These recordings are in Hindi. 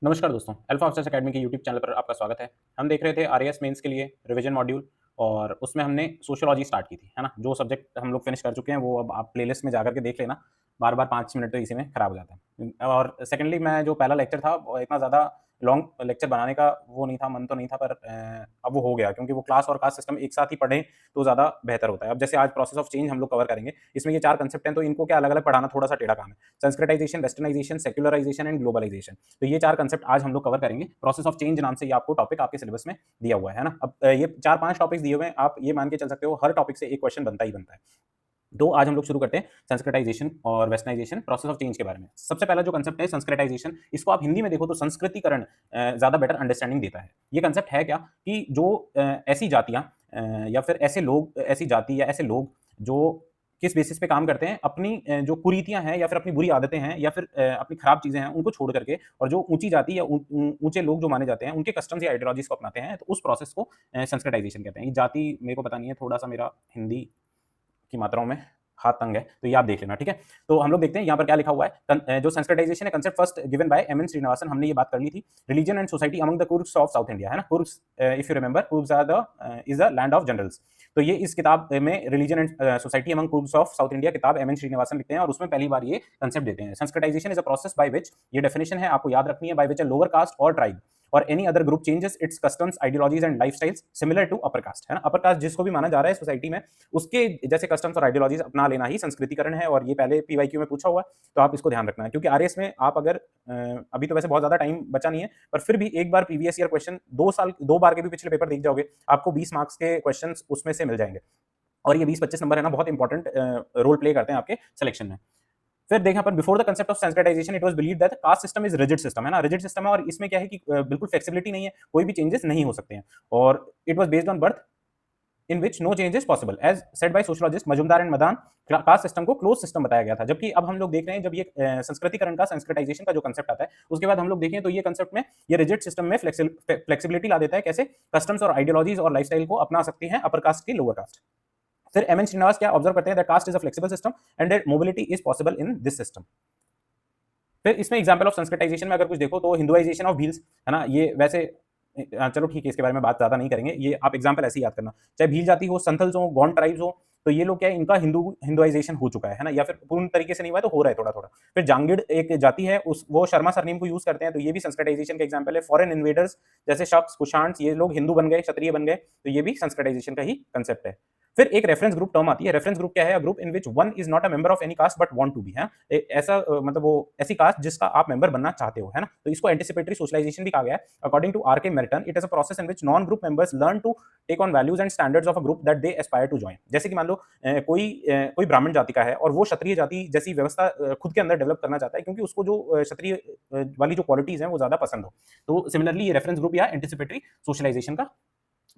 नमस्कार दोस्तों, अल्फा ऑफिसर्स अकेडमी के यूट्यूब चैनल पर आपका स्वागत है। हम देख रहे थे आरएएस मेंस के लिए रिवीजन मॉड्यूल और उसमें हमने सोशियोलॉजी स्टार्ट की थी, है ना? जो सब्जेक्ट हम लोग फिनिश कर चुके हैं वो अब आप प्लेलिस्ट में जाकर के देख लेना। बार-बार 5 मिनट तो इसी में खराब हो जाता है। और सेकंडली मैं जो पहला लेक्चर था वो इतना ज़्यादा लॉन्ग लेक्चर बनाने का वो नहीं था, मन तो नहीं था पर अब वो हो गया क्योंकि वो क्लास और कास्ट सिस्टम एक साथ ही पढ़ें तो ज़्यादा बेहतर होता है। अब जैसे आज प्रोसेस ऑफ चेंज हम लोग कवर करेंगे, इसमें ये 4 कांसेप्ट हैं तो इनको क्या अलग-अलग पढ़ाना थोड़ा-सा टेढ़ा काम है। Sanskritisation, westernisation, secularisation and globalisation. तो ये 4 कांसेप्ट आज हम लोग कवर करेंगे। प्रोसेस ऑफ चेंज नाम से ये आपको टॉपिक आपके सिलेबस में दिया हुआ है ना? अब ये 4-5 टॉपिक्स दिए हुए हैं, आप ये मान के चल सकते हो हर टॉपिक से एक क्वेश्चन बनता ही बनता है। तो आज हम लोग शुरू करते हैं संस्कृताइजेशन और वेस्टर्नाइजेशन प्रोसेस ऑफ चेंज के बारे में। सबसे पहला जो कांसेप्ट है संस्कृताइजेशन, इसको आप हिंदी में देखो तो संस्कृतिकरण ज़्यादा बेटर अंडरस्टैंडिंग देता है। ये कांसेप्ट है क्या कि जो ऐसी जातियाँ या फिर ऐसे लोग, ऐसी जाति या ऐसे लोग जो किस बेसिस पे काम करते हैं, अपनी जो कुरीतियाँ हैं या फिर अपनी बुरी आदतें हैं या फिर अपनी खराब चीज़ें हैं, उनको छोड़ करके और जो ऊँची जाति या ऊँचे लोग जो माने जाते हैं, उनके कस्टम्स या आइडियोलॉजीज़ को अपनाते हैं, तो उस प्रोसेस को संस्कृताइजेशन कहते हैं। ये जाति मेरे को पता नहीं है, थोड़ा-सा मेरा हिंदी की मात्राओं में हाथ तंग है, तो ये आप देख लेना, ठीक है? तो हम लोग देखते हैं यहाँ पर क्या लिखा हुआ है। जो संस्कृताइजेशन है concept first given by M N Srinivasan, हमने ये बात कर ली थी। Religion and society among the Coorgs of South India, है ना? Coorgs, if you remember, Coorgs are the is the land of generals. तो ये इस किताब में religion and society among Coorgs of South India किताब एम एन श्रीनिवासन लिखते हैं और उसमें पहली बार ये कंसेप्ट देते हैं। Sanskritisation is a process by which, ये डेफिनेशन है आपको याद रखनी है, by which a lower caste और ट्राइब और any other group changes its customs, ideologies and lifestyles similar to upper caste, है ना? अपर कास्ट जिसको भी माना जा रहा है सोसाइटी में, उसके जैसे कस्टम्स और आइडियोलॉजीज अपना लेना ही संस्कृतिकरण है और ये पहले पीवाईक्यू में पूछा हुआ है, तो आप इसको ध्यान रखना है क्योंकि आरएस में आप अगर अभी तो वैसे बहुत ज्यादा टाइम बचा नहीं है, पर फिर भी एक बार प्रीवियस ईयर क्वेश्चन 2 बार के भी पिछले पेपर देख जाओगे, आपको 20 मार्क्स के क्वेश्चन उसमें से मिल जाएंगे और ये 20-25 नंबर है ना, बहुत इंपॉर्टेंट रोल प्ले करते हैं आपके सिलेक्शन में। फिर देखें अपन, before the concept of sensitisation it was believed that caste system is rigid system, है ना? रिजिड सिस्टम है और इसमें क्या है कि बिल्कुल फ्लेक्सिबिलिटी नहीं है, कोई भी चेंजेस नहीं हो सकते हैं और it was based on birth in which no change is possible as said by sociologist Majumdar and Madan. Caste system को क्लोज सिस्टम बताया गया था, जबकि अब हम लोग देख रहे हैं जब ये संस्कृतिकरण का, संस्कृताइजेशन का जो कंसेप्ट आता है उसके बाद हम लोग देखें तो ये कंसेप्ट में ये रिजिड सिस्टम में फ्लेक्सिबिलिटी ला देता है, कैसे कस्टम्स और आइडियोलॉजीज और लाइफस्टाइल को अपना सकती हैं अपर कास्ट की लोअर कास्ट। फिर एम एन श्रीनिवास क्या ऑब्जर्व करते हैं, that caste is a flexible system and mobility is possible in this system. फिर इसमें एग्जाम्पल ऑफ संस्कृताइजेशन में अगर कुछ देखो तो हिंदुआइजेशन ऑफ भील्स, है ना? ये वैसे चलो ठीक है, इसके बारे में बात ज्यादा नहीं करेंगे, ये आप एग्जाम्पल ऐसे ही याद करना। चाहे भील जाति हो, संथल्स हो, गौंड ट्राइब्स हो, तो ये लोग क्या है, इनका हिंदुआइजेशन हो चुका है ना? या फिर पूर्ण तरीके से नहीं हुआ है तो हो रहा है थोड़ा थोड़ा। फिर जांगिड़ एक जाति है, उस वो शर्मा सरनेम को यूज करते हैं, तो ये भी संस्कृताइजेशन का एग्जाम्पल है। फॉरेन इन्वेडर्स जैसे शक्स, कुशाण्स, ये लोग हिंदू बन गए, क्षत्रिय बन गए, तो ये भी संस्कृताइजेशन का ही कंसेप्ट है। फिर एक रेफरेंस ग्रुप टर्म आती है। रेफरेंस ग्रुप क्या है? A group in which one is not a member of any caste but want to be, है ऐसा मतलब वो ऐसी कास्ट जिसका आप मेंबर बनना चाहते हो, है ना? तो इसको एंटिसिपेटरी सोशलाइजेशन भी कहा गया है। According to R K Merton, it is a process in which non group members learn to take on values and standards of a group that they aspire to join. जैसे कि मान लो कोई ब्राह्मण जाति का है और वो क्षत्रिय जाति जैसी व्यवस्था खुद के अंदर डेवलप करना चाहता है क्योंकि उसको जो क्षत्रिय वाली जो क्वालिटीज हैं वो ज्यादा पसंद हो। तो सिमिलरली ये रेफरेंस ग्रुप या एंटिसिपेटरी सोशलाइजेशन का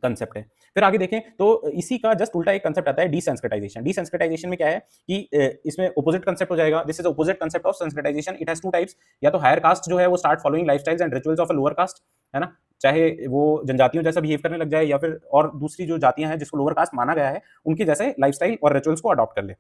कंसेप्ट है। फिर आगे देखें तो इसी का जस्ट उल्टा एक कंसेप्ट आता है, डीसेंसिटाइजेशन। डीसेंसिटाइजेशन में क्या है कि इसमें ऑपोजिट कंसेप्ट हो जाएगा। This is opposite concept of sensitisation. It has two types, या तो हायर कास्ट जो है वो start following lifestyles and rituals of a lower caste, है ना? चाहे वो जनजातियों जैसा बिहेव करने लग जाए या फिर और दूसरी जो जातियां हैं जिसको लोअर कास्ट माना गया है उनके जैसे लाइफस्टाइल और रिचुअल्स को अडॉप्ट कर ले,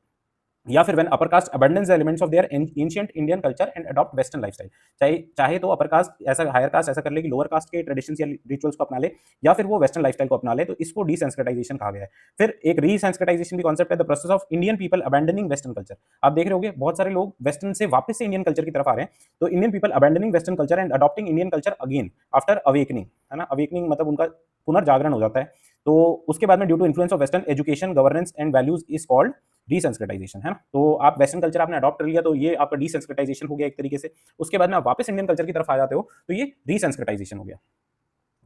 या फिर when upper caste abundance the elements of their ancient Indian culture and adopt western lifestyle. चाहे चाहे तो अपर कास्ट ऐसा, हायर कास्ट ऐसा कर ले कि लोअर कास्ट के ट्रेडिशंस या रिचुअल्स को अपना ले, या फिर वो वेस्टर्न लाइफस्टाइल को अपना ले, तो इसको डीसेंसिटाइजेशन कहा गया है। फिर एक रीसेंसिटाइजेशन भी कॉन्सेप्ट है, the process of Indian people abandoning western culture. आप देख रहे होगे बहुत सारे लोग वेस्टर्न से वापस से इंडियन कल्चर की तरफ आ रहे हैं, तो Indian people abandoning western culture and adopting Indian culture again after awakening, है ना? अवेकनिंग मतलब उनका पुनर्जागरण हो जाता है। तो उसके बाद में due to influence of western education, governance and values is called desensitisation, है ना? तो आप वेस्टर्न कल्चर आपने अडॉप्ट कर लिया तो ये आपका डीसेंसिटाइजेशन हो गया एक तरीके से। उसके बाद में आप वापस इंडियन कल्चर की तरफ आ जाते हो तो ये रीसेंसिटाइजेशन हो गया।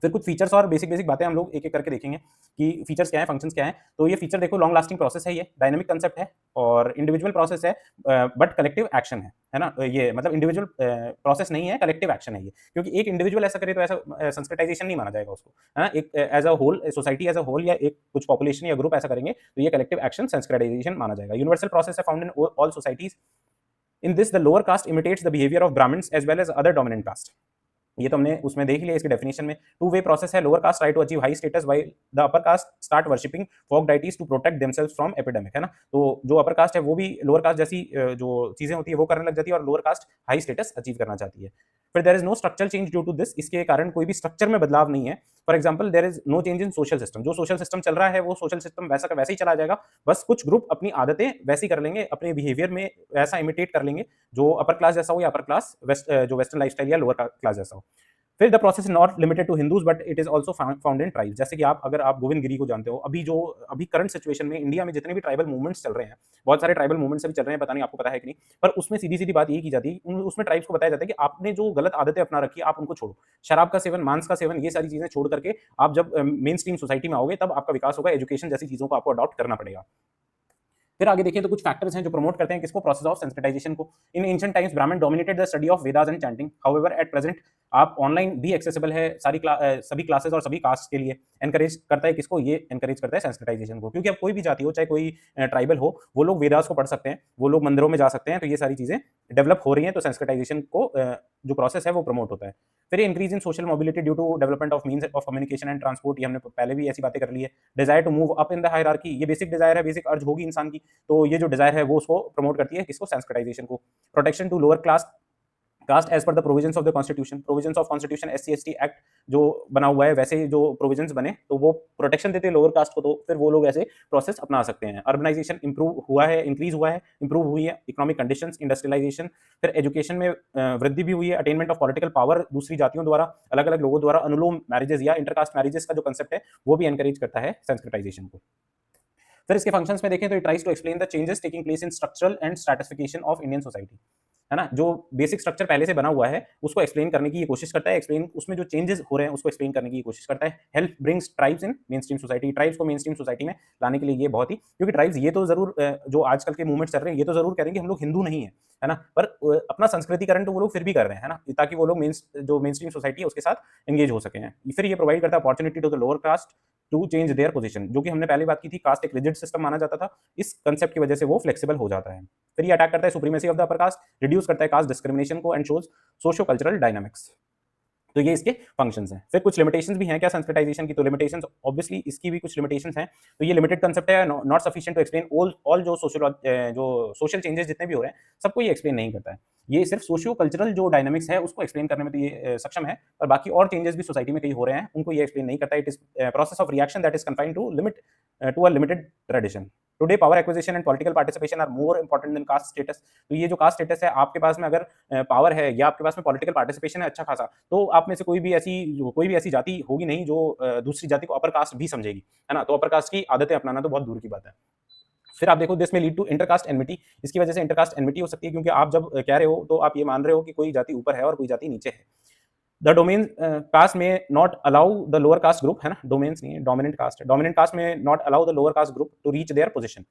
फिर कुछ फीचर्स और बेसिक बेसिक बातें हम लोग एक एक करके देखेंगे कि फीचर्स क्या है, फंक्शंस क्या है। तो ये फीचर देखो, लॉन्ग लास्टिंग प्रोसेस है, ये डायनामिक कंसेप्ट है और इंडिविजुअल प्रोसेस है, बट कलेक्टिव एक्शन है ना? ये मतलब इंडिविजुअल प्रोसेस नहीं है, कलेक्टिव एक्शन है ये, क्योंकि एक इंडिविजुअल ऐसा करे तो ऐसा संस्कृताइजेशन नहीं माना जाएगा उसको, है ना? एक as a whole society as a whole या एक कुछ पॉपुलेशन या ग्रुप ऐसा करेंगे तो ये कलेक्टिव एक्शन संस्कृताइजेशन माना जाएगा। यूनिवर्सल प्रोसेस है found in all societies. In this the lower caste imitates the behaviour of Brahmins as well as other dominant caste. ये तो हमने उसमें देख लिया इसके डेफिनेशन में। टू वे प्रोसेस है, lower caste try to achieve high status while the upper caste start worshipping folk deities to protect themselves from epidemic, है ना। तो जो अपर कास्ट है वो भी लोअर कास्ट जैसी जो चीजें होती है वो करने लग जाती है और lower caste high status achieve करना चाहती है। फिर there is no structural change due to this, इसके कारण कोई भी स्ट्रक्चर में बदलाव नहीं है। For example there is no change in social system, जो सोशल सिस्टम चल रहा है वो सोशल सिस्टम वैसा का वैसे ही चला जाएगा, बस कुछ ग्रुप अपनी आदतें वैसी कर लेंगे, अपने बिहेवियर में वैसा इमिटेट कर लेंगे जो अपर क्लास जैसा हो या अपर क्लास जो वेस्टर्न लाइफस्टाइल या लोअर क्लास जैसा हो। फिर the process is not limited to Hindus but it is also found in tribes, जैसे कि आप अगर आप गोविंद गिरी को जानते हो, अभी करंट सिचुएशन में इंडिया में जितने भी ट्राइबल मूवमेंट्स चल रहे हैं, बहुत सारे ट्राइबल मूवमेंट्स अभी चल रहे हैं, पता नहीं आपको पता है कि नहीं, पर उसमें सीधी सीधी बात ये की जाती है, उसमें ट्राइब्स को बताया जाता है कि आपने जो गलत आदतें अपना रखी है आप उनको छोड़ो, शराब का सेवन, मांस का सेवन, ये सारी चीजें छोड़ करके आप जब मेन स्ट्रीम सोसाइटी में आओगे तब आपका विकास होगा, एजुकेशन जैसी चीजों को आपको अडॉप्ट करना पड़ेगा। फिर आगे देखिए तो कुछ फैक्टर्स हैं जो प्रमोट करते हैं किसको, प्रोसेस ऑफ सेंसिटाइजेशन को। इन एंशिएंट टाइम्स ब्राह्मण dominated the study of Vedas and chanting, however at present आप ऑनलाइन भी एक्सेसिबल है सभी क्लासेस और सभी कास्ट के लिए। एनकरेज करता है किसको, ये एनकरेज करता है सेंसिटाइजेशन को, क्योंकि अब कोई भी जाति हो, चाहे कोई ट्राइबल हो, वो लोग वेदास को पढ़ सकते हैं, वो लोग मंदिरों में जा सकते हैं, तो ये सारी चीजें डेवलप हो रही हैं, तो सेंसिटाइजेशन को जो प्रोसेस है वो प्रमोट होता है। फिर increase in social mobility due to development of means of communication and transport, ये हमने पहले भी ऐसी बातें कर ली है। Desire to move up in the hierarchy, ये बेसिक डिजायर है, बेसिक अर्ज होगी इंसान की, तो ये जो डिजायर है वो उसको प्रमोट करती है, किसको, सेंसिटाइजेशन को। Protection to lower class caste as per the provisions of the constitution, provisions of constitution SC/ST act जो बना हुआ है वैसे जो प्रोविजंस बने तो वो प्रोटेक्शन देते हैं लोअर कास्ट को, तो फिर वो लोग ऐसे प्रोसेस अपना सकते हैं। अर्बनाइजेशन इंप्रूव हुआ है, इंक्रीज हुआ है, इंप्रूव हुई है, इकोनॉमिक कंडीशंस, इंडस्ट्रियलाइजेशन, फिर एजुकेशन में वृद्धि भी हुई है, अटेनमेंट ऑफ पॉलिटिकल पावर दूसरी जातियों द्वारा, अलग अलग लोगों द्वारा, अनुलोम मैरिजेस या इंटरकास्ट मैरिजेस का जो कंसेप्ट है वो भी एनकरेज करता है सेंसिटाइजेशन को। फिर इसके फंक्शंस में देखें तो it tries to explain the changes taking place in structural and stratification of Indian society, है ना। जो बेसिक स्ट्रक्चर पहले से बना हुआ है उसको एक्सप्लेन करने की ये कोशिश करता है, एक्सप्लेन उसमें जो चेंजेस हो रहे हैं उसको एक्सप्लेन करने की कोशिश करता है। Help brings tribes in main stream society, tribes को मेन स्ट्रीम सोसाइटी में लाने के लिए ये बहुत ही, क्योंकि ट्राइब्स ये तो जरूर जो आजकल के मूवमेंट चल रहे हैं ये तो जरूर करेंगे हम लोग हिंदू नहीं है, है ना, पर अपना संस्कृतिकरण तो वो लोग फिर भी कर रहे हैं, है ना, ताकि वो लोग जो मेन स्ट्रीम सोसाइटी है उसके साथ एंगेज हो सके हैं। फिर ये प्रोवाइड करता है opportunity to the lower caste to change their position, जो कि हमने पहले बात की थी, कास्ट एक रिजिड सिस्टम माना जाता था, इस कंसेप्ट की वजह से वो फ्लेक्सिबल हो जाता है। फिर ये अटैक करता है supremacy of the upper cast, reduce करता है कास्ट डिस्क्रिमिनेशन को and shows socio cultural dynamics, तो ये इसके फंक्शंस हैं। फिर कुछ लिमिटेशंस भी हैं क्या सेंसिटाइजेशन की, तो लिमिटेशंस ऑब्वियसली इसकी भी कुछ लिमिटेशंस हैं, तो ये लिमिटेड कंसेप्ट है, not sufficient to explain all जो सोशल चेंजेस जितने भी हो रहे हैं सबको ये एक्सप्लेन नहीं करता है, ये सिर्फ सोशियो कल्चरल जो डायनामिक्स है उसको एक्सप्लेन करने में तो ये सक्षम है, और बाकी और चेंजेस भी सोसाइटी में कई हो रहे हैं उनको ये एक्सप्लेन नहीं करता। It is process of reaction that is confined to a limited tradition. Today power acquisition and political participation are more important than caste status, तो ये जो कास्ट स्टेटस है, आपके पास में अगर पावर है या आपके पास में पॉलिटिकल पार्टिसिपेशन है अच्छा खासा, तो आप में से कोई भी ऐसी जाति होगी नहीं जो दूसरी जाति को अपर कास्ट भी समझेगी, है ना, तो अपर कास्ट की आदतें अपनाना तो बहुत दूर की बात है। फिर आप देखो दिस में लीड टू इंटरकास्ट एनमिटी, इसकी वजह से इंटरकास्ट एनमिटी हो सकती है, क्योंकि आप जब कह रहे हो तो आप ये मान रहे हो कि कोई जाति ऊपर है और कोई जाति नीचे है। द डोमेन कास्ट में not allow the lower caste group, है ना, डोमेन्स नहीं है, डोमिनेंट कास्ट है, डोमिनेंट कास्ट में not allow the lower caste group to reach their position.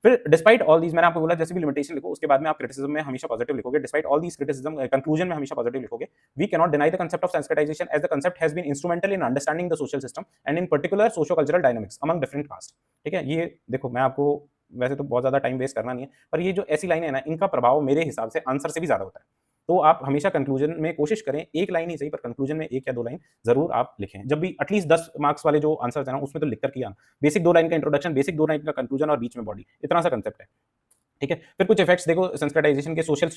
फिर डिस्पाइट ऑल दीज, मैंने आपको बोला जैसे भी लिमिटेशन लिखो उसके बाद में आप क्रिटिसिज्म में हमेशा पॉजिटिव लिखोगे, despite all these criticism conclusion में हमेशा पॉजिटिव लिखोगे। We can not deny the concept of sanskritization as the concept has been instrumental in understanding the social system and in particular socio cultural dynamics among different caste. ठीक है, ये देखो मैं आपको वैसे तो बहुत ज्यादा टाइम वेस्ट करना नहीं है, पर ये जो ऐसी लाइन है ना, इनका प्रभाव मेरे हिसाब से आंसर से भी ज्यादा होता है, तो आप हमेशा कंक्लूजन में कोशिश करें, एक लाइन ही सही पर कंक्लूजन में एक या दो लाइन जरूर आप लिखें, जब भी एटलीस्ट 10 मार्क्स वाले जो आंसर है ना उसमें तो लिख कर किया, बेसिक 2 लाइन का इंट्रोडक्शन, बेसिक 2 लाइन का कंक्लूजन और बीच में बॉडी, इतना सा कंसेप्ट है। ठीक है, फिर कुछ इफेक्ट्स देखो सेंसिटाइजेशन के सोशल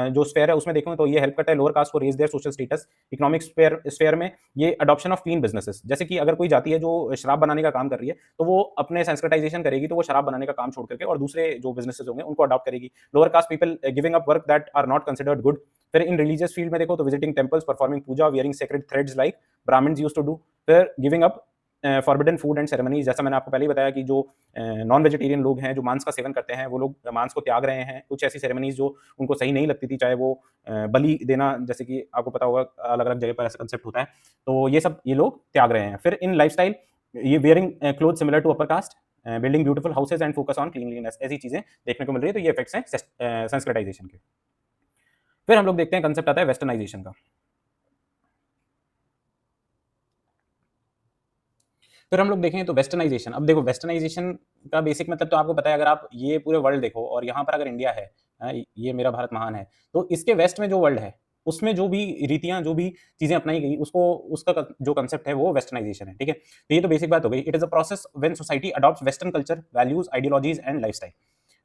जो स्फेयर है उसमें देखो तो ये हेल्प करता है लोअर कास्ट को raise their social status. Economic sphere में ये अडॉप्शन ऑफ क्लीन बिजनेसेस, जैसे कि अगर कोई जाति है जो शराब बनाने का काम कर रही है तो वो अपने सेंसिटाइजेशन करेगी, तो वो शराब बनाने का काम छोड़ करके और दूसरे जो बिजनेसेस होंगे उनको अडॉप्ट करेगी। Lower caste people giving up work that are not considered good. फिर इन रिलीजियस फील्ड में देखो तो visiting temples, performing puja, wearing sacred threads like Brahmans used to do. फिर giving up forbidden food and ceremonies, जैसा मैंने आपको पहले ही बताया कि जो नॉन वेजिटेरियन लोग हैं जो मांस का सेवन करते हैं वो लोग मांस को त्याग रहे हैं। कुछ ऐसी सेरेमनीज जो उनको सही नहीं लगती थी, चाहे वो बलि देना, जैसे कि आपको पता होगा अलग अलग जगह पर ऐसा कंसेप्ट होता है, तो ये सब ये लोग त्याग रहे हैं। फिर इन लाइफस्टाइल ये wearing cloth similar to upper caste, building beautiful houses and focus on cleanliness, ऐसी चीजें देखने को मिल रही है, तो ये इफेक्ट्स हैं सेंसिटाइजेशन के। फिर हम लोग देखते हैं कंसेप्ट आता है वेस्टर्नाइजेशन का। फिर हम लोग देखें तो वेस्टर्नाइजेशन, अब देखो वेस्टर्नाइजेशन का बेसिक मतलब तो आपको पता है, अगर आप ये पूरे वर्ल्ड देखो और यहाँ पर अगर इंडिया है, ये मेरा भारत महान है, तो इसके वेस्ट में जो वर्ल्ड है उसमें जो भी रीतियाँ, जो भी चीज़ें अपनाई गई, उसको उसका जो कंसेप्ट है वो वेस्टर्नाइजेशन है, ठीक है? तो ये तो बेसिक बात हो गई। It is a process when society adopts western culture, values, ideologies and lifestyle.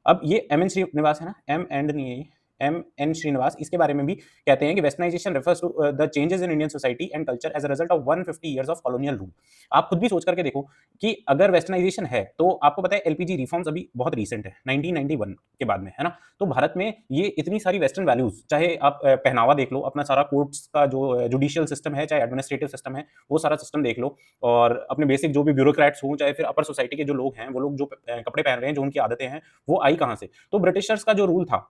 अब ये एम एन श्रीनिवास है ना, एम एंड नहीं है ये, एम एन श्रीनिवास, इसके बारे में भी कहते हैं कि westernization refers to the changes in Indian society and culture as a result of 150 years of colonial rule. आप खुद भी सोच करके देखो कि अगर वेस्टर्नाइजेशन है तो आपको पता है एलपीजी रिफॉर्म्स अभी बहुत रीसेंट है 1991 के बाद में, है ना? तो भारत में ये इतनी सारी वेस्टर्न वैल्यूज, चाहे आप पहनावा देख लो, अपना सारा कोर्ट्स का जो जुडिशियल सिस्टम है, चाहे एडमिनिस्ट्रेटिव सिस्टम है, वो सारा सिस्टम देख लो, और अपने बेसिक जो भी ब्यूरोक्रेट्स हों, चाहे फिर अपर सोसाइटी के जो लोग हैं, वो लोग जो कपड़े पहन रहे हैं, जो उनकी आदतें हैं, वो आई कहाँ से? तो ब्रिटिशर्स का जो रूल था,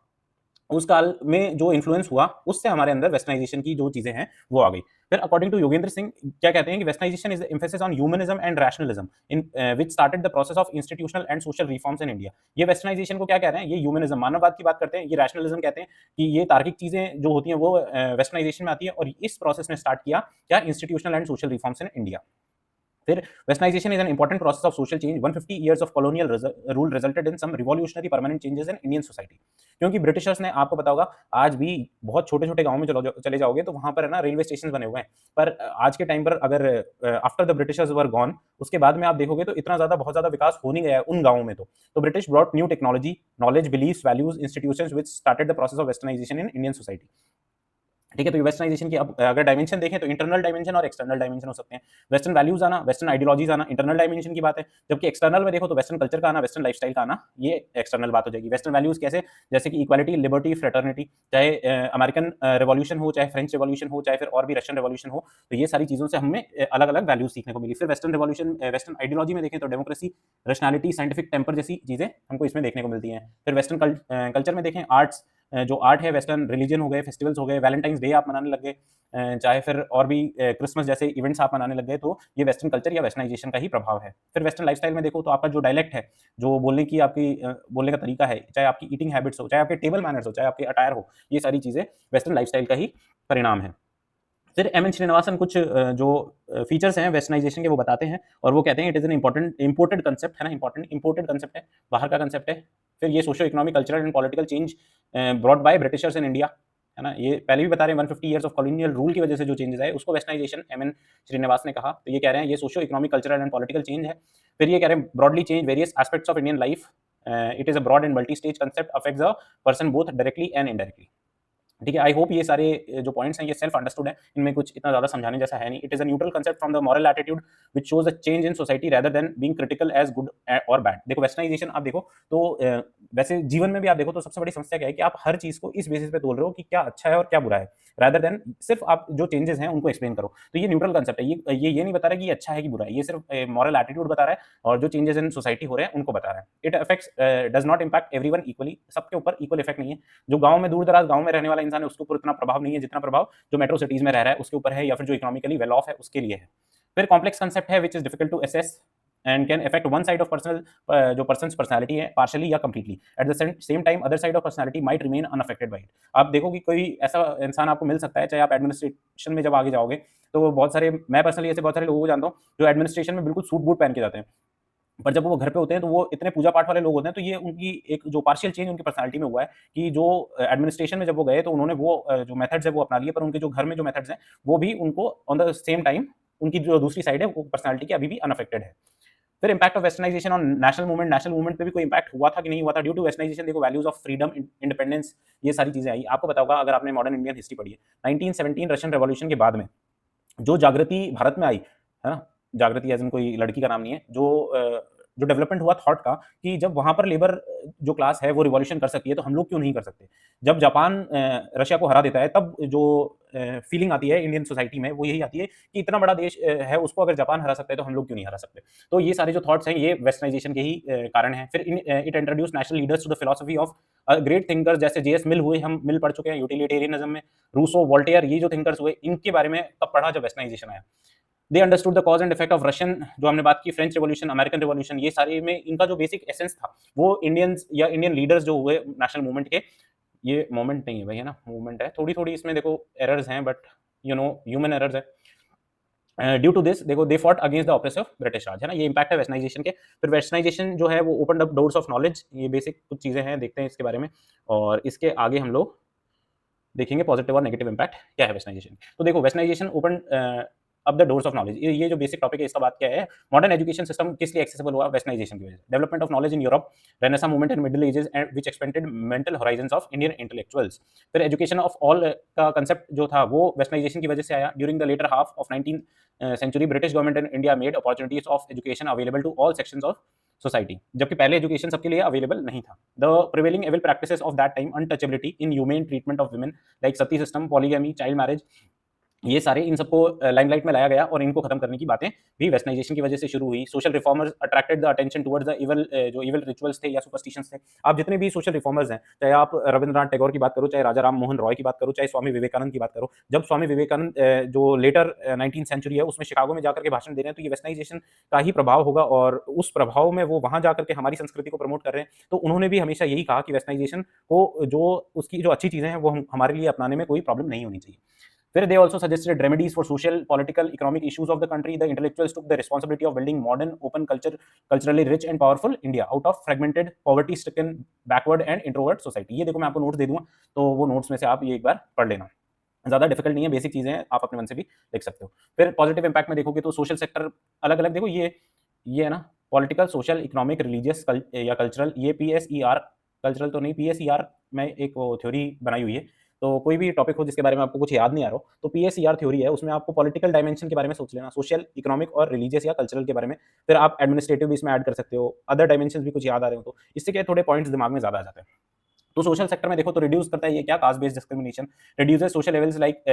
उस काल में जो इन्फ्लुएंस हुआ, उससे हमारे अंदर वेस्टर्नाइजेशन की जो चीज़ें हैं, वो आ गई। फिर अकॉर्डिंग टू योगेंद्र सिंह क्या कहते हैं कि westernization is the emphasis on humanism and rationalism in which started the process of institutional and social reforms in India. ये वेस्टर्नाइजेशन को क्या कह रहे हैं? ये ह्यूमनिज़्म, मानववाद की बात करते हैं, ये रैशनलिज़्म कहते हैं कि ये तार्किक चीज़ें जो होती हैं, वो वेस्टर्नाइजेशन में आती है, और इस प्रोसेस ने स्टार्ट किया क्या? Institutional and social reforms in India. फिर westernization is an important process of social change 150 years of colonial rule resulted in some revolutionary permanent changes in Indian society. क्योंकि ब्रिटिशर्स ने, आपको पता होगा, आज भी बहुत छोटे छोटे गांव में चले जाओगे तो वहां पर है ना रेलवे स्टेशन बने हुए हैं, पर आज के टाइम पर अगर after the Britishers were gone, उसके बाद में आप देखोगे तो इतना ज्यादा, बहुत ज्यादा विकास हो नहीं गया है उन गांवों में। तो British brought new technology, knowledge, beliefs, values, institutions which started the process of westernization in Indian society. ठीक है? तो वेस्टर्नाइजेशन की अब अगर डायमेंशन देखें तो इंटरनल डायमेंशन और एक्सटर्नल डायमेंशन हो सकते हैं। वेस्टर्न वैल्यूज आना, वेस्टर्न आइडियोलॉजीज आना, इंटरनल डायमेंशन की बात है। जबकि एक्सटर्नल में देखो तो वेस्टर्न कल्चर का आना, वेस्टर्न लाइफस्टाइल का आना, ये एक्सटर्नल बात हो जाएगी। वेस्टर्न वैल्यूज कैसे? जैसे कि इक्वालिटी, लिबर्टी, फ्रेटर्निटी, चाहे अमेरिकन रेवोल्यूशन हो, चाहे फ्रेंच रेवोल्यूशन हो, चाहे फिर और भी रशियन रेवोल्यूशन हो, तो ये सारी चीज़ों से हमें अलग अलग वैल्यूज सीखने को मिली। फिर वेस्टर्न रेवोल्यूशन, वेस्टर्न आइडियोलॉजी में देखें तो डेमोक्रेसी, रैशनैलिटी, साइंटिफिक टेम्पर जैसी चीज़ें हमको इसमें देखने को मिलती हैं। फिर वेस्टर्न कल्चर में देखें, आर्ट्स, जो आर्ट है, वेस्टर्न रिलीजन हो गए, फेस्टिवल्स हो गए, वैलेंटाइंस डे आप मनाने लग गए, चाहे फिर और भी क्रिसमस जैसे इवेंट्स आप मनाने लग गए, तो ये वेस्टर्न कल्चर या वेस्टर्नाइजेशन का ही प्रभाव है। फिर वेस्टर्न लाइफस्टाइल में देखो तो आपका जो डायलेक्ट है, जो बोलने की आपकी बोलने का तरीका है, चाहे आपकी ईटिंग हैबिट्स हो, चाहे आपके टेबल मैनर्स हो, चाहे आपके अटायर हो, ये सारी चीज़ें वेस्टर्न लाइफस्टाइल का ही परिणाम है। फिर एम एन श्रीनिवासन कुछ जो फीचर्स हैं वेस्टर्नाइजेशन के, वो बताते हैं, और वो कहते हैं it is an important imported concept, है ना? इंपॉर्टेंट इंपोर्टेड कंसेप्ट है, बाहर का कंसेप्ट है। फिर ये socio economic, cultural and political change brought by Britishers in India, है ना? ये पहले भी बता रहे हैं 150 ईयर्स ऑफ कॉलोनियल रूल की वजह से जो चेंजेस आए, उसको वेस्टर्नाइजेशन एम एन श्रीनिवास ने कहा। तो ये कह रहे हैं ये socio economic, cultural and political change है। फिर ये कह रहे हैं broadly change various aspects of Indian life, it is a broad and multi stage concept affects a person both directly and indirectly. ठीक है? आई होप ये सारे जो पॉइंट्स हैं ये सेल्फ अंडरस्टूड है, इनमें कुछ इतना ज़्यादा समझाने जैसा है नहीं। It is a neutral concept from the moral attitude which shows a change in society rather than being critical as good और बैड। देखो वेस्टर्नाइजेशन आप देखो तो वैसे जीवन में भी आप देखो तो सबसे बड़ी समस्या क्या है कि आप हर चीज़ को इस बेसिस पे तोल रहे हो कि क्या अच्छा है और क्या बुरा है, रेदर देन सिर्फ आप जो चेंजेस हैं उनको एक्सप्लेन करो। तो ये न्यूट्रल कंसेप्ट है, ये नहीं बता रहा है कि ये अच्छा है कि बुरा है, ये सिर्फ मॉरल एटीट्यूड बता रहा है, और जो चेंजेस इन सोसाइटी हो रहे हैं उनको बता रहा है। It affects does not impact everyone equally, सबके ऊपर इक्वल इफेक्ट नहीं है। जो गाँव में, दूर-दराज गाँव में रहने वाला इंसान है, उसके ऊपर उतना प्रभाव नहीं है जितना प्रभाव जो मेट्रो सिटीज़ में रह रहा है उसके ऊपर है, या फिर जो इकोनॉमिकली वेल ऑफ है उसके लिए है। फिर कॉम्प्लेक्स कांसेप्ट है which is difficult to assess and can affect one side of जो पर्सन्स पर्सनैलिटी है पार्शियली या completely. At the same time other side of personality might remain unaffected by it. आप देखो कि कोई ऐसा इंसान आपको मिल सकता है, चाहे आप एडमिनिस्ट्रेशन में जब आगे जाओगे, तो बहुत सारे, मैं पर्सनली ऐसे बहुत सारे लोगों को जानता हूँ जो एडमिनिस्ट्रेशन में बिल्कुल सूट बूट पहन के जाते हैं, पर जब वो घर पे होते हैं तो वो इतने पूजा पाठ वाले लोग होते हैं। तो ये उनकी एक जो पार्शियल चेंज उनकी पर्सनैलिटी में हुआ है कि जो एडमिनिस्ट्रेशन में जब वो गए तो उन्होंने वो जो मेथड्स है वो अपना लिए, पर उनके जो घर में जो मेथड्स हैं वो भी उनको ऑन द सेम टाइम, उनकी जो दूसरी साइड है वो पर्सनैलिटी की अभी भी अनअफेक्टेड है। फिर impact of westernization on national movement पे भी कोई इम्पैक्ट हुआ था कि नहीं हुआ था? ड्यू टू वेस्टर्नाइजेशन देखो वैल्यूज ऑफ फ्रीडम, इंडिपेंडेंस, ये सारी चीजें आई। आपको पता होगा अगर आपने मॉडर्न इंडियन हिस्ट्री पढ़ी है, 1917 रशियन रेवोल्यूशन के बाद में जो जागृति भारत में आई, है ना? जागृति एज़ इन कोई लड़की का नाम नहीं है, जो डेवलपमेंट हुआ थॉट का, कि जब वहाँ पर लेबर जो क्लास है वो रिवॉल्यूशन कर सकती है, तो हम लोग क्यों नहीं कर सकते? जब जापान रशिया को हरा देता है, तब जो फीलिंग आती है इंडियन सोसाइटी में, वो यही आती है कि इतना बड़ा देश है, उसको अगर जापान हरा सकता है, तो हम लोग क्यों नहीं हरा सकते? तो ये सारे जो थॉट्स हैं, ये वेस्टर्नाइजेशन के ही कारण हैं। फिर it introduce national leaders to the philosophy of great thinkers, जैसे जेएस मिल हुए, हम मिल पढ़ चुके हैं यूटिलिटेरियनिज्म में, रूसो, वोल्टेयर, ये जो थिंकर्स हुए, इनके बारे में तब पढ़ा जब वेस्टर्नाइजेशन आया। They understood the cause and effect of Russian, जो हमने बात की, फ्रेंच रिवॉल्यूशन, अमेरिकन रिवॉल्यूशन, ये सारे में इनका जो बेसिक एसेंस था, वो इंडियंस या इंडियन लीडर्स जो हुए नेशनल मूवमेंट के, ये मोमेंट नहीं है भाई, है ना? मूवमेंट है। थोड़ी-थोड़ी इसमें देखो एरर्स हैं, बट ह्यूमन एरर्स है। ड्यू टू दिस देखो they fought against the oppressive British Raj, है ना? ये इम्पैक्ट है वेस्टर्नाइजेशन के। फिर वेस्टर्नाइजेशन जो है वो open up doors of knowledge, ये बेसिक कुछ चीज़ें हैं, देखते हैं इसके बारे में, और इसके आगे हम लोग देखेंगे पॉजिटिव और नेगेटिव इम्पैक्ट क्या है वेस्टर्नाइजेशन। तो देखो वेस्टर्नाइजेशन ओपन अब द डोर्स ऑफ नॉलेज, ये जो बेसिक टॉपिक है इसका बात क्या है, मॉडर्न एजुकेशन सिस्टम किस लिए एक्सेसिबल हुआ, वेस्टर्नाइजेशन की वजह से। Development of knowledge in Europe, renaissance movement in middle ages and which expanded mental horizons of Indian intellectuals. फिर एजुकेशन ऑफ ऑल का कांसेप्ट जो था वो वेस्टर्नाइजेशन की वजह से आया। During the latter half of 19th century British government in India made opportunities of education available to all sections of society, जबकि पहले एजुकेशन सबके लिए अवेलेबल नहीं था। The prevailing evil practices of that time, untouchability, inhumane treatment of women like Sati system, polygamy, child marriage, ये सारे इन सबको लाइमलाइट में लाया गया और इनको खत्म करने की बातें भी वेस्टर्नाइजेशन की वजह से शुरू हुई। Social reformers attracted the attention towards the evil, जो इवल रिचुअल्स थे या सुपरस्टिशंस थे। आप जितने भी सोशल रिफॉर्मर्स हैं, चाहे आप रविंद्रनाथ टैगोर की बात करो, चाहे राजा राम मोहन रॉय की बात करो, चाहे स्वामी विवेकानंद की बात करो, जब स्वामी विवेकानंद जो लेटर 19th सेंचुरी है उसमें शिकागो में जाकर के भाषण दे रहे हैं, तो ये वेस्टर्नाइजेशन का ही प्रभाव होगा और उस प्रभाव में वो वहां जाकर के हमारी संस्कृति को प्रमोट कर रहे हैं। तो उन्होंने भी हमेशा यही कहा कि वेस्टर्नाइजेशन को जो उसकी जो अच्छी चीजें हैं वो हमारे लिए अपनाने में कोई प्रॉब्लम नहीं होनी चाहिए। फिर they also suggested remedies for social, political, economic issues of the country. The intellectuals took the responsibility of building modern, open culture, culturally rich and powerful India out of fragmented, poverty-stricken, backward and introvert society. ये देखो मैं आपको नोट्स दे दूंगा, तो वो नोट्स में से आप ये एक बार पढ़ लेना। ज़्यादा डिफिकल्ट नहीं है, बेसिक चीज़ें हैं, आप अपने मन से भी लिख सकते हो। फिर पॉजिटिव इम्पैक्ट में देखोगे तो सोशल सेक्टर अलग-अलग देखो, ये है ना पॉलिटिकल, सोशल, इकोनॉमिक, रिलीजियस या कल्चरल, ये पीएसईआर, कल्चरल तो नहीं, पीएसईआर में एक थ्योरी बनाई हुई है। तो कोई भी टॉपिक हो जिसके बारे में आपको कुछ याद नहीं आ रहा हो, तो पीएसईआर थ्योरी है, उसमें आपको पॉलिटिकल डायमेंशन के बारे में सोच लेना, सोशल, इकोनॉमिक और रिलीजियस या कल्चरल के बारे में। फिर आप एडमिनिस्ट्रेटिव भी इसमें ऐड कर सकते हो, अदर डायमेंशंस भी कुछ याद आ रहे हो तो इससे क्या है, थोड़े पॉइंट्स दिमाग में ज़्यादा आ जाते हैं। तो सोशल सेक्टर में देखो तो रिड्यूस करता है ये क्या, caste based discrimination, reduces social levels like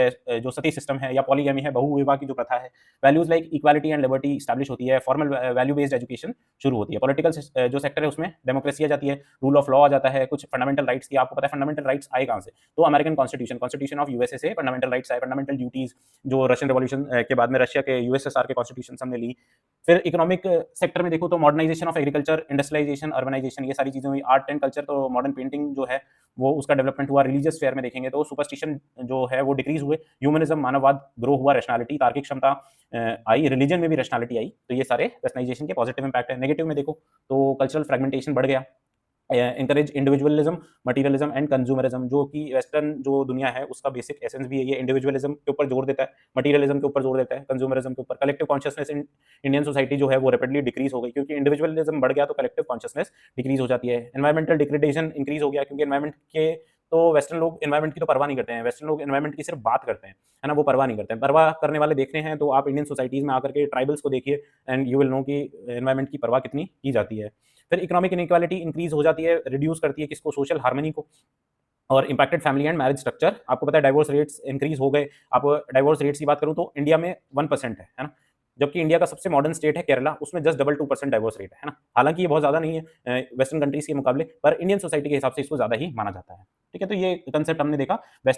जो सती सिस्टम है या पॉलीगैमी है, बहुविवाह की जो प्रथा है, values like equality and liberty establish होती है, फॉर्मल वैल्यू बेस्ड एजुकेशन शुरू होती है। पॉलिटिकल जो सेक्टर है उसमें डेमोक्रेसी आ जाती है, रूल ऑफ लॉ आ जाता है, कुछ फंडामेंटल राइट्स की, आपको पता है फंडामेंटल राइट्स आए कहाँ से, तो American constitution, constitution of USA से फंडामेंटल राइट्स आए, फंडामेंटल ड्यूटीज जो रशियन रिवॉल्यूशन के बाद में रशिया के यूएसएसआर के कॉन्स्टिट्यूशन हमने ली। फिर इकोनॉमिक सेक्टर में देखो तो modernization of agriculture, industrialization, urbanization, ये सारी चीजें हुई। आर्ट एंड कल्चर तो मॉडर्न पेंटिंग जो है वो उसका डेवलपमेंट हुआ। रिलीजियस फेयर में देखेंगे तो सुपरस्टिशन जो है वो डिक्रीज हुए, ह्यूमनिज्म, मानववाद ग्रो हुआ, रैशनैलिटी, तार्किक क्षमता आई, रिलीजन में भी रैशनैलिटी आई। तो ये सारे वेस्टर्नाइजेशन के पॉजिटिव इंपैक्ट है। नेगेटिव में देखो तो कल्चरल फ्रेगमेंटेशन बढ़ गया, encourage individualism, materialism and consumerism, जो कि वेस्टर्न जो दुनिया है उसका बेसिक एसेंस भी है, ये इंडिविजुअलिज्म के ऊपर जोर देता है, मटीरियलिज्म के ऊपर जोर देता है, कंज्यूमरिज्म के ऊपर। Collective consciousness in Indian society जो है वो रैपिडली डिक्रीज हो गई, क्योंकि इंडिविजुअलिज्म बढ़ गया तो कलेक्टिव कॉन्शियसनेस डिक्रीज हो जाती है। एनवायरमेंटल डिग्रेडेशन इंक्रीज हो गया, क्योंकि एनवायरमेंट के तो वेस्टर्न लोग एनवायरमेंट की तो परवाह नहीं करते हैं, वेस्टर्न लोग एनवायरमेंट की सिर्फ बात करते हैं, है ना, वो परवाह नहीं करते हैं। परवाह करने वाले देखने हैं तो आप इंडियन सोसाइटीज में आकर के ट्राइबल्स को देखिए एंड यू विल नो कि एनवायरमेंट की परवाह कितनी की जाती है। फिर इकोनॉमिक इनइक्वालिटी इंक्रीज हो जाती है, रिड्यूस करती है किसको, सोशल हार्मनी को। और impacted family and marriage structure, आपको पता है डाइवोर्स रेट्स इंक्रीज हो गए। आप डाइवोर्स रेट्स की बात करूं तो इंडिया में 1% है ना, जबकि इंडिया का सबसे मॉडर्न स्टेट है केरला, उसमें जस्ट 2% डाइवोर्स रेट है ना। हालांकि ये बहुत ज्यादा नहीं है वेस्टर्न कंट्रीज के मुकाबले, पर इंडियन सोसाइटी के हिसाब से इसको ज्यादा ही माना जाता है। ठीक है, तो ये कंसेप्ट हमने देखा।